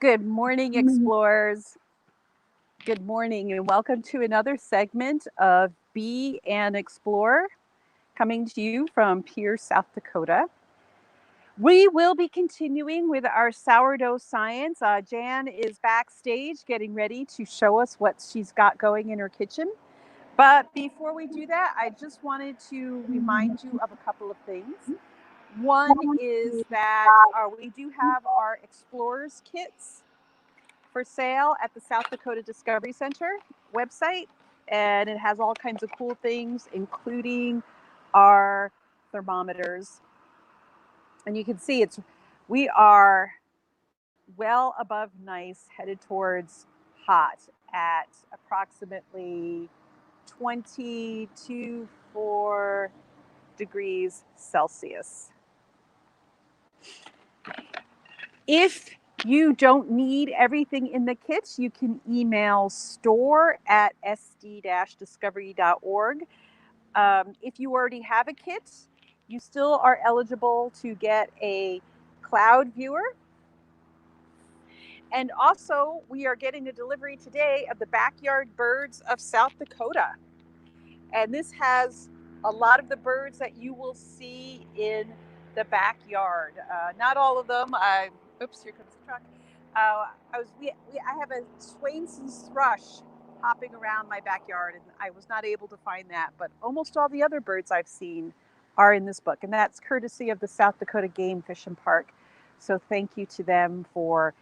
Good morning, explorers. Good morning, and welcome to another segment of Be an Explorer, coming to you from Pierce, South Dakota. We will be continuing with our sourdough science. Jan is backstage getting ready to show us what she's got going in her kitchen. But before we do that, I just wanted to remind you of a couple of things. One is that we do have our Explorers kits for sale at the South Dakota Discovery Center website, and it has all kinds of cool things, including our thermometers. And you can see we are well above nice, headed towards hot at approximately 22 degrees Celsius. If you don't need everything in the kits, you can email store@sd-discovery.org. If you already have a kit, you still are eligible to get a cloud viewer. And also, we are getting a delivery today of the Backyard Birds of South Dakota. And this has a lot of the birds that you will see in the backyard. Not all of them. Oops, here comes the truck. I have a Swainson's thrush hopping around my backyard, and I was not able to find that. But almost all the other birds I've seen are in this book, and that's courtesy of the South Dakota Game Fish and Park. So thank you to them for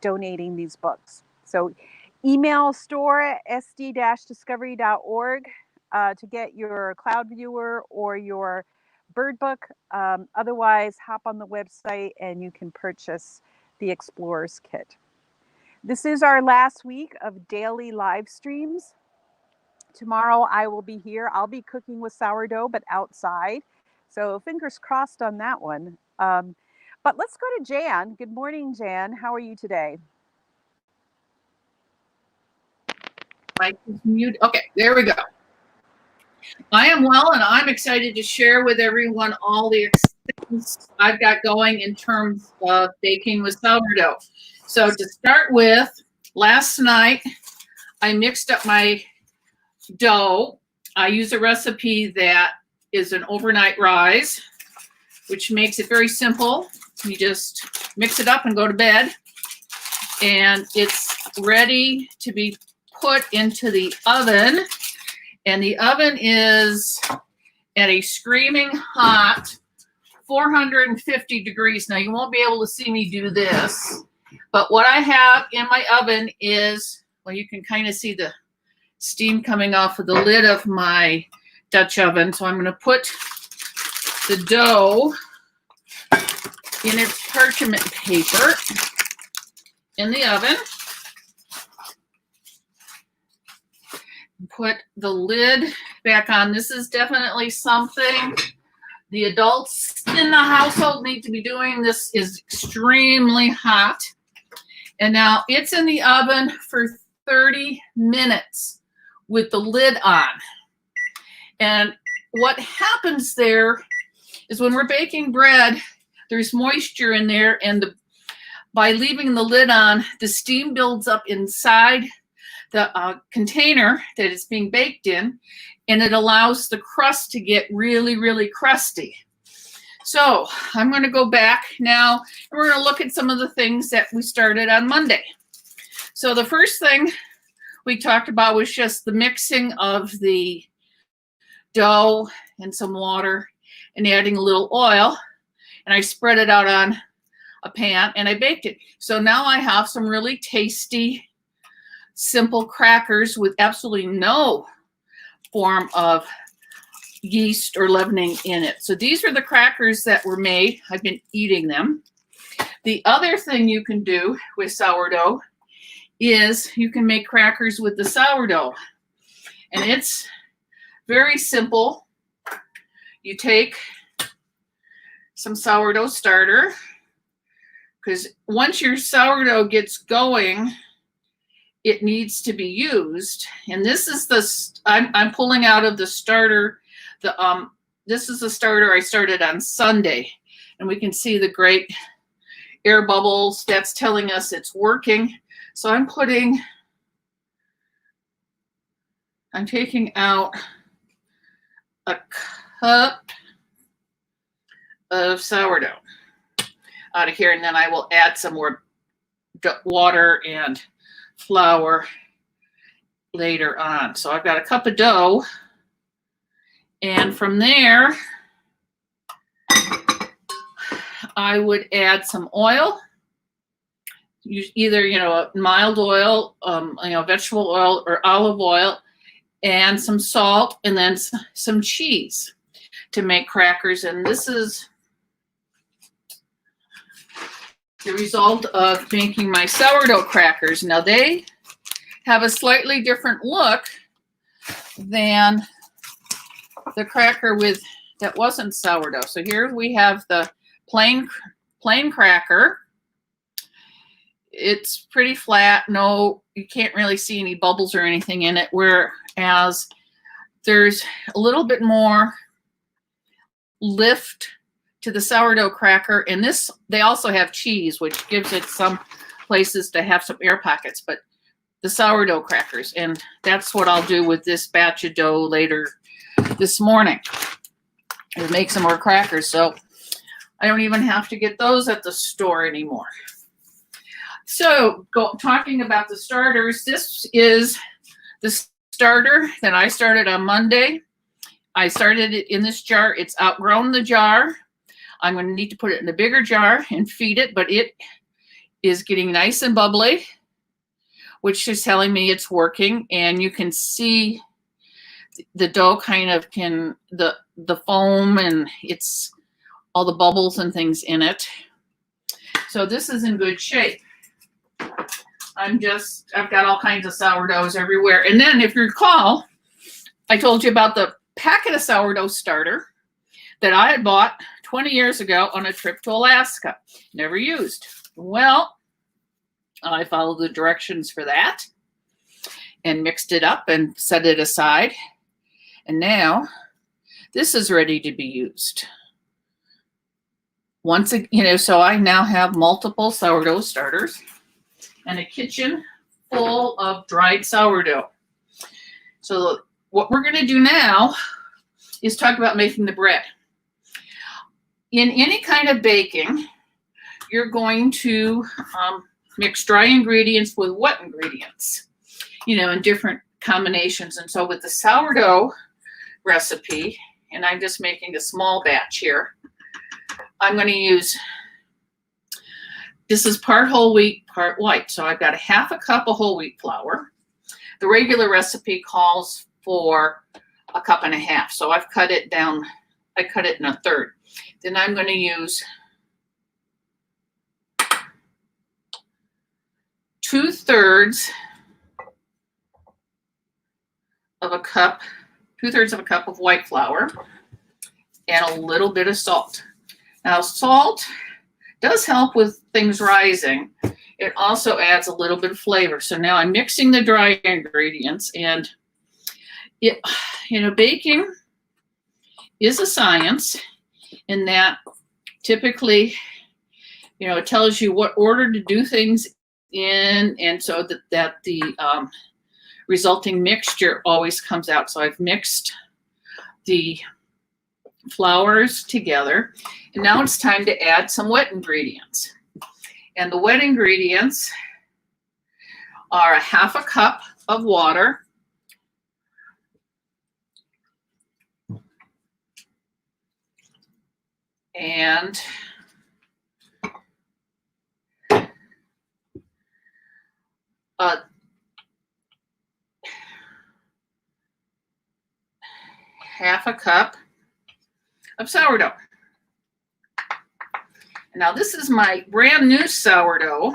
donating these books. So email store@sd-discovery.org to get your cloud viewer or your bird book. Otherwise, hop on the website and you can purchase the Explorers Kit. This is our last week of daily live streams. Tomorrow I will be here. I'll be cooking with sourdough, but outside. So fingers crossed on that one. But let's go to Jan. Good morning, Jan. How are you today? Mic is mute. Okay, there we go. I am well, and I'm excited to share with everyone all the things I've got going in terms of baking with sourdough. So to start with, last night I mixed up my dough. I use a recipe that is an overnight rise, which makes it very simple. You just mix it up and go to bed, and it's ready to be put into the oven. And the oven is at a screaming hot 450 degrees. Now, you won't be able to see me do this, but what I have in my oven is, well, you can kind of see the steam coming off of the lid of my Dutch oven. So I'm going to put the dough in its parchment paper in the oven. Put the lid back on. This is definitely something the adults in the household need to be doing. This is extremely hot. And now it's in the oven for 30 minutes with the lid on. And what happens there is when we're baking bread, there's moisture in there, and by leaving the lid on, the steam builds up inside the container that it's being baked in, and it allows the crust to get really, really crusty. So I'm going to go back now, and we're going to look at some of the things that we started on Monday. So the first thing we talked about was just the mixing of the dough and some water and adding a little oil, and I spread it out on a pan and I baked it. So now I have some really tasty, simple crackers with absolutely no form of yeast or leavening in it. So these are the crackers that were made. I've been eating them. The other thing you can do with sourdough is you can make crackers with the sourdough. And it's very simple. You take some sourdough starter, because once your sourdough gets going, it needs to be used. And this is I'm pulling out of the starter. This is the starter I started on Sunday, and we can see the great air bubbles. That's telling us it's working. So I'm taking out a cup of sourdough out of here, and then I will add some more water and flour later on. So I've got a cup of dough, and from there I would add some oil. Use either, a mild oil, vegetable oil or olive oil, and some salt, and then some cheese to make crackers. And this is the result of making my sourdough crackers. Now they have a slightly different look than the cracker that wasn't sourdough. So here we have the plain cracker. It's pretty flat. No, you can't really see any bubbles or anything in it, whereas there's a little bit more lift to the sourdough cracker. And they also have cheese, which gives it some places to have some air pockets, but the sourdough crackers. And that's what I'll do with this batch of dough later this morning. I'll make some more crackers. So I don't even have to get those at the store anymore. So talking about the starters, this is the starter that I started on Monday. I started it in this jar. It's outgrown the jar. I'm going to need to put it in a bigger jar and feed it, but it is getting nice and bubbly, which is telling me it's working. And you can see the dough kind of the foam, and it's all the bubbles and things in it. So this is in good shape. I've got all kinds of sourdoughs everywhere. And then if you recall, I told you about the packet of sourdough starter that I had bought 20 years ago on a trip to Alaska. Never used. Well, I followed the directions for that and mixed it up and set it aside. And now this is ready to be used. So I now have multiple sourdough starters and a kitchen full of dried sourdough. So what we're going to do now is talk about making the bread. In any kind of baking, you're going to mix dry ingredients with wet ingredients, in different combinations. And so with the sourdough recipe, and I'm just making a small batch here, I'm going to use, this is part whole wheat, part white. So I've got a half a cup of whole wheat flour. The regular recipe calls for a cup and a half. So I've cut it down, I cut it in a third. Then I'm going to use 2/3 of a cup of white flour and a little bit of salt. Now, salt does help with things rising. It also adds a little bit of flavor. So now I'm mixing the dry ingredients, and baking is a science in that typically, it tells you what order to do things in, and so that the resulting mixture always comes out. So I've mixed the flours together, and now it's time to add some wet ingredients. And the wet ingredients are a half a cup of water, and half a cup of sourdough. Now this is my brand new sourdough,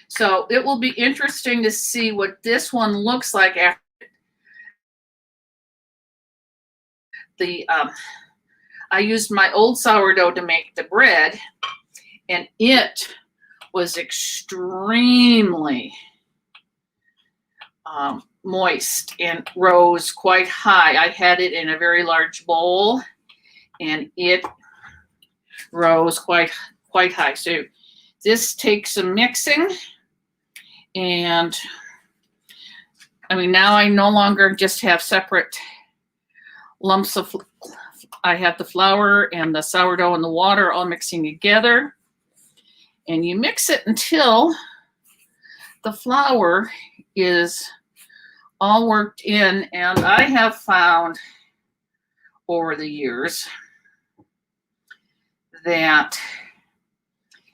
so it will be interesting to see what this one looks like after I used my old sourdough to make the bread, and it was extremely moist and rose quite high. I had it in a very large bowl, and it rose quite high. So This takes some mixing, and I mean, now I no longer just have separate lumps of, I have the flour and the sourdough and the water all mixing together. And you mix it until the flour is all worked in. And I have found over the years that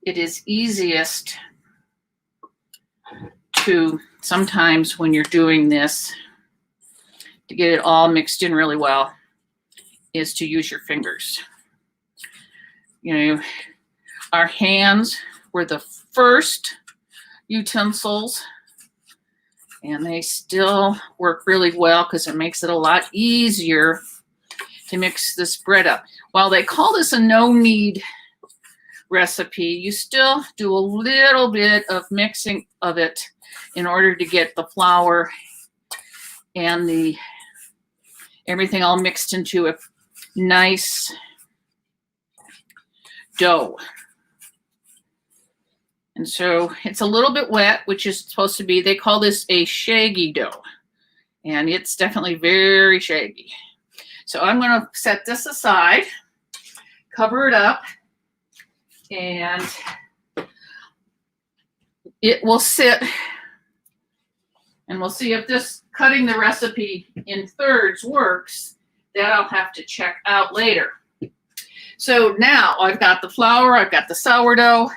it is easiest to, sometimes when you're doing this, to get it all mixed in really well, is to use your fingers. You know, our hands were the first utensils, and they still work really well because it makes it a lot easier to mix this bread up. While they call this a no-knead recipe, you still do a little bit of mixing of it in order to get the flour and the everything all mixed into a nice dough. And so it's a little bit wet, which is supposed to be, they call this a shaggy dough. And it's definitely very shaggy. So I'm going to set this aside, cover it up, and it will sit, and we'll see if this cutting the recipe in thirds works. That I'll have to check out later. So now I've got the flour, I've got the sourdough.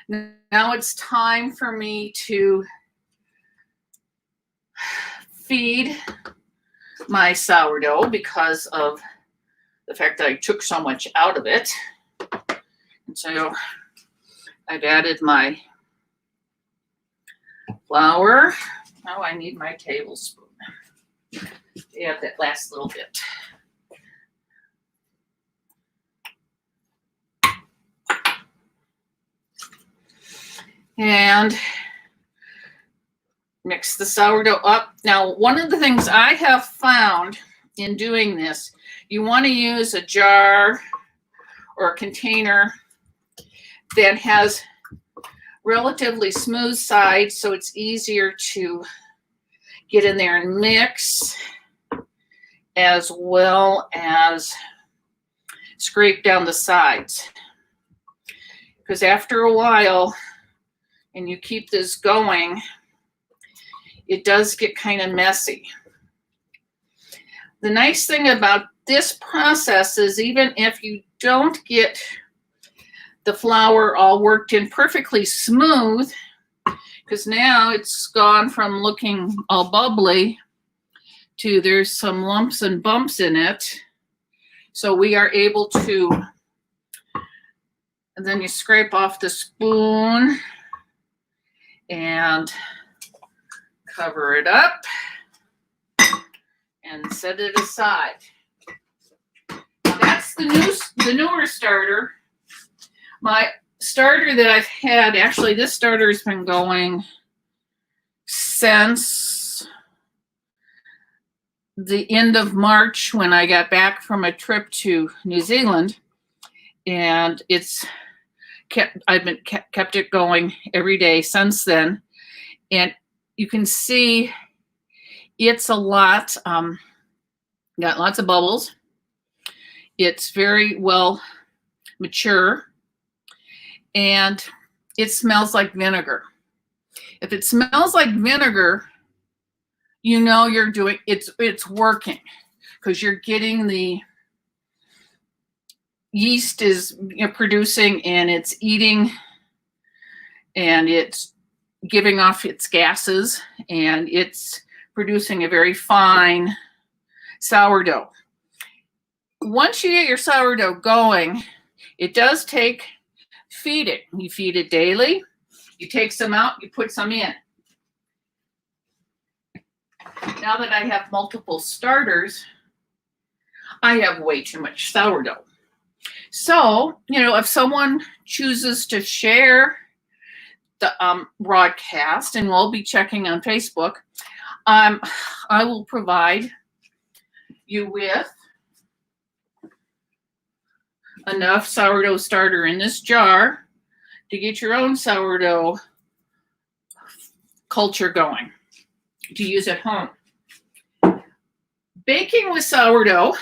Now it's time for me to feed my sourdough because of the fact that I took so much out of it. And so I've added my flour. Now I need my tablespoon to add that last little bit. And mix the sourdough up. Now, one of the things I have found in doing this, you want to use a jar or a container that has relatively smooth sides so it's easier to get in there and mix, as well as scrape down the sides. Because after a while, and you keep this going, it does get kind of messy. The nice thing about this process is even if you don't get the flour all worked in perfectly smooth, because now it's gone from looking all bubbly to there's some lumps and bumps in it. So we are able to, and then you scrape off the spoon and cover it up and set it aside. Now that's the newer starter. My starter that I've had, actually this starter has been going since the end of March when I got back from a trip to New Zealand, and I've kept it going every day since then. And you can see it's a lot, got lots of bubbles. It's very well mature, and it smells like vinegar. If it smells like vinegar, you know you're doing, it's working, because you're getting the yeast is producing, and it's eating, and it's giving off its gases, and it's producing a very fine sourdough. Once you get your sourdough going, it does take feeding. You feed it daily. You take some out, you put some in. Now that I have multiple starters, I have way too much sourdough. So, if someone chooses to share the broadcast, and we'll be checking on Facebook, I will provide you with enough sourdough starter in this jar to get your own sourdough culture going to use at home. Baking with sourdough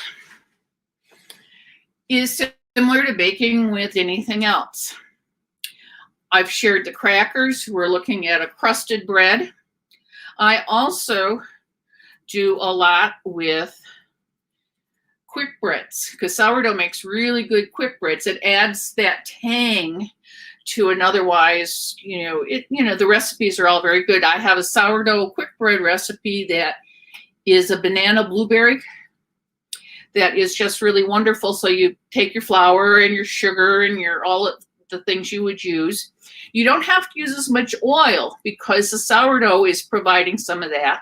is similar to baking with anything else. I've shared the crackers. We're looking at a crusted bread. I also do a lot with quick breads because sourdough makes really good quick breads. It adds that tang to an otherwise, the recipes are all very good. I have a sourdough quick bread recipe that is a banana blueberry that is just really wonderful. So you take your flour and your sugar and all of the things you would use. You don't have to use as much oil because the sourdough is providing some of that.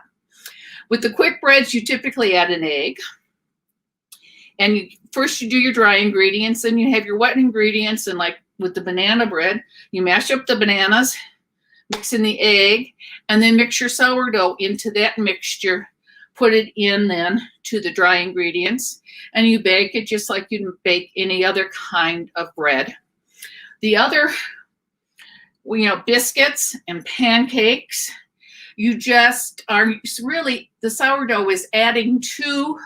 With the quick breads, you typically add an egg. And first you do your dry ingredients, then you have your wet ingredients, and like with the banana bread, you mash up the bananas, mix in the egg, and then mix your sourdough into that mixture. Put it in then to the dry ingredients, and you bake it just like you'd bake any other kind of bread. The other, biscuits and pancakes, you just are really, the sourdough is adding to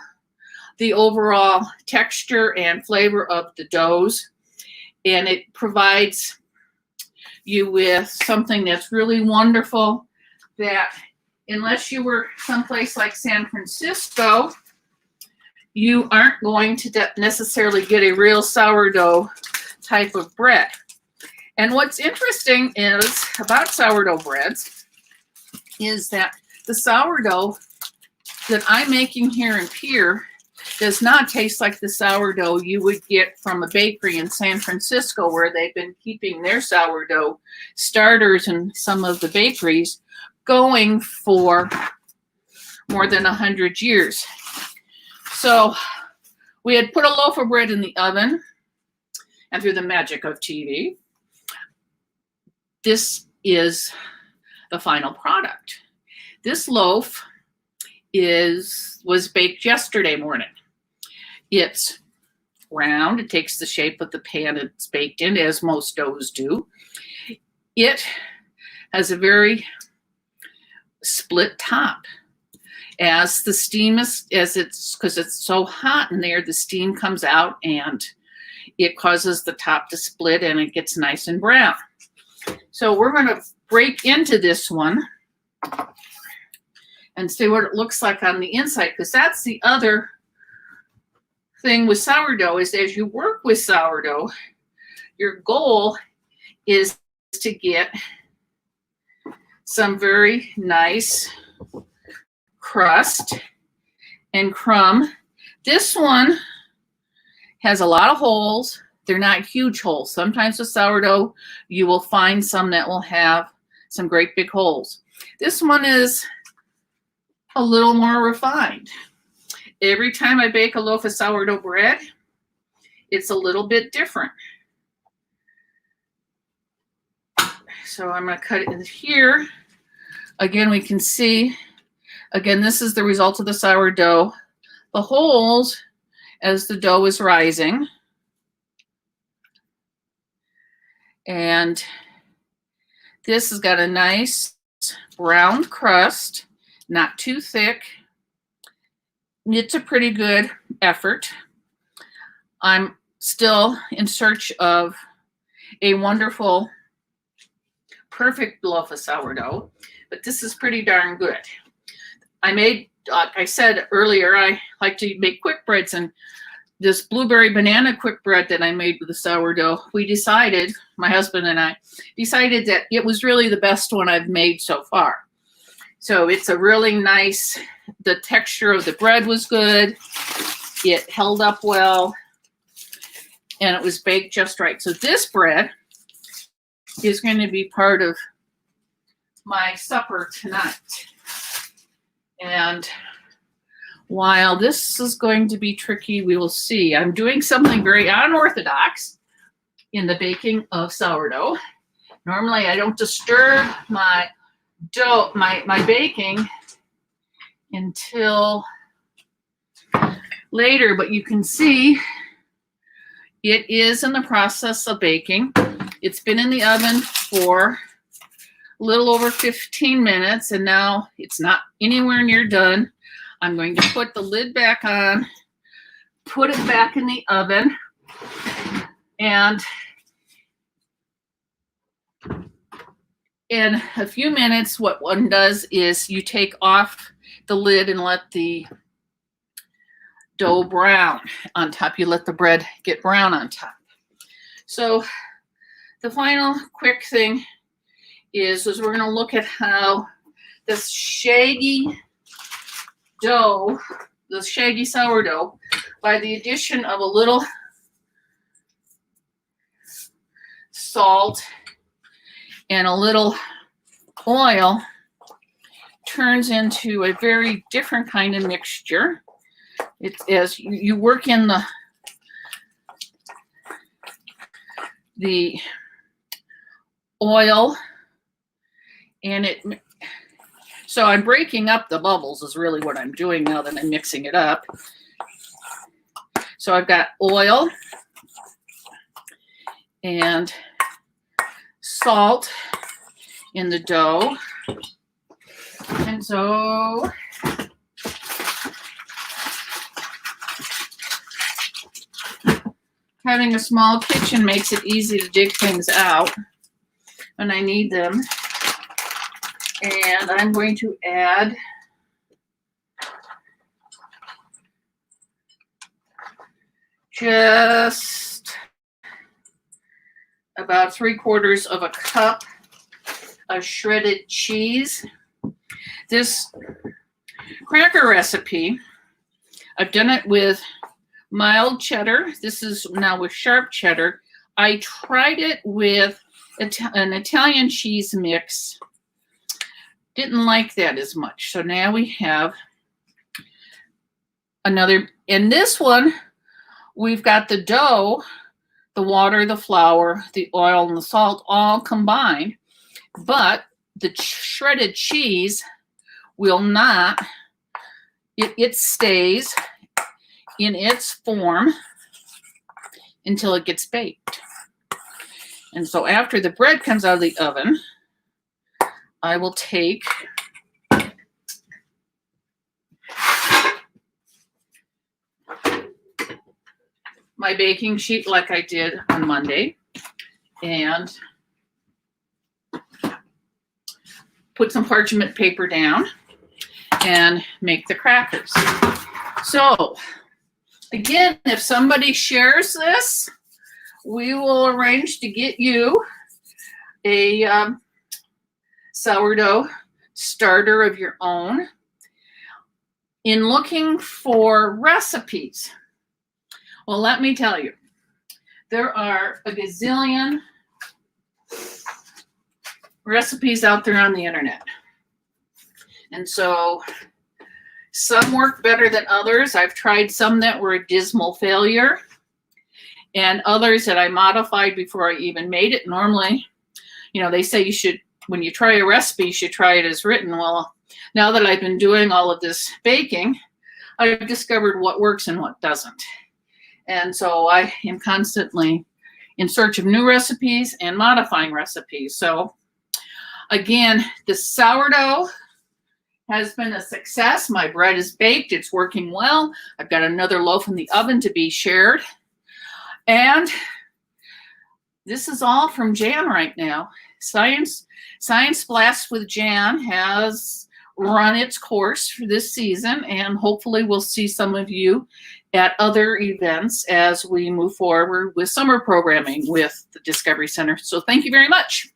the overall texture and flavor of the doughs, and it provides you with something that's really wonderful that unless you were someplace like San Francisco, you aren't going to necessarily get a real sourdough type of bread. And what's interesting is about sourdough breads is that the sourdough that I'm making here in Pierre does not taste like the sourdough you would get from a bakery in San Francisco, where they've been keeping their sourdough starters in some of the bakeries going for more than 100 years. So we had put a loaf of bread in the oven, and through the magic of TV, this is the final product. This loaf was baked yesterday morning. It's round. It takes the shape of the pan it's baked in, as most doughs do. It has a very split top. As the steam because it's so hot in there, the steam comes out and it causes the top to split and it gets nice and brown. So we're going to break into this one and see what it looks like on the inside, because that's the other thing with sourdough is as you work with sourdough, your goal is to get some very nice crust and crumb. This one has a lot of holes. They're not huge holes. Sometimes with sourdough, you will find some that will have some great big holes. This one is a little more refined. Every time I bake a loaf of sourdough bread, it's a little bit different. So I'm going to cut it in here. Again, we can see, again, this is the result of the sourdough. The holes as the dough is rising. And this has got a nice brown crust, not too thick. It's a pretty good effort. I'm still in search of a wonderful, perfect loaf of sourdough, but this is pretty darn good. I made, like I said earlier, I like to make quick breads, and this blueberry banana quick bread that I made with the sourdough, we decided, my husband and I decided that it was really the best one I've made so far. So it's a really nice, the texture of the bread was good. It held up well, and it was baked just right. So this bread is going to be part of my supper tonight. And while this is going to be tricky, we will see. I'm doing something very unorthodox in the baking of sourdough. Normally, I don't disturb my dough, my baking until later, but you can see it is in the process of baking. It's been in the oven for a little over 15 minutes, and now it's not anywhere near done. I'm going to put the lid back on, put it back in the oven, and in a few minutes, what one does is you take off the lid and let the dough brown on top. You let the bread get brown on top. So the final quick thing is we're going to look at how this shaggy dough, the shaggy sourdough, by the addition of a little salt and a little oil, turns into a very different kind of mixture. It's as you work in the oil, and so I'm breaking up the bubbles is really what I'm doing now that I'm mixing it up. So I've got oil and salt in the dough. And so having a small kitchen makes it easy to dig things out when I need them. And I'm going to add just about 3/4 of a cup of shredded cheese. This cracker recipe, I've done it with mild cheddar. This is now with sharp cheddar. I tried it with an Italian cheese mix. Didn't like that as much. So now we have another. In this one, we've got the dough, the water, the flour, the oil, and the salt all combined. But the shredded cheese will not, it stays in its form until it gets baked. And so after the bread comes out of the oven, I will take my baking sheet like I did on Monday and put some parchment paper down and make the crackers. So again, if somebody shares this, we will arrange to get you a sourdough starter of your own. In looking for recipes, well, let me tell you, there are a gazillion recipes out there on the internet. And so some work better than others. I've tried some that were a dismal failure and others that I modified before I even made it. Normally, you know, they say you should, when you try a recipe, you should try it as written. Well, now that I've been doing all of this baking, I've discovered what works and what doesn't. And so I am constantly in search of new recipes and modifying recipes. So again, the sourdough has been a success. My bread is baked. It's working well. I've got another loaf in the oven to be shared. And this is all from Jan right now. Science Blast with Jan has run its course for this season, and hopefully we'll see some of you at other events as we move forward with summer programming with the Discovery Center. So thank you very much.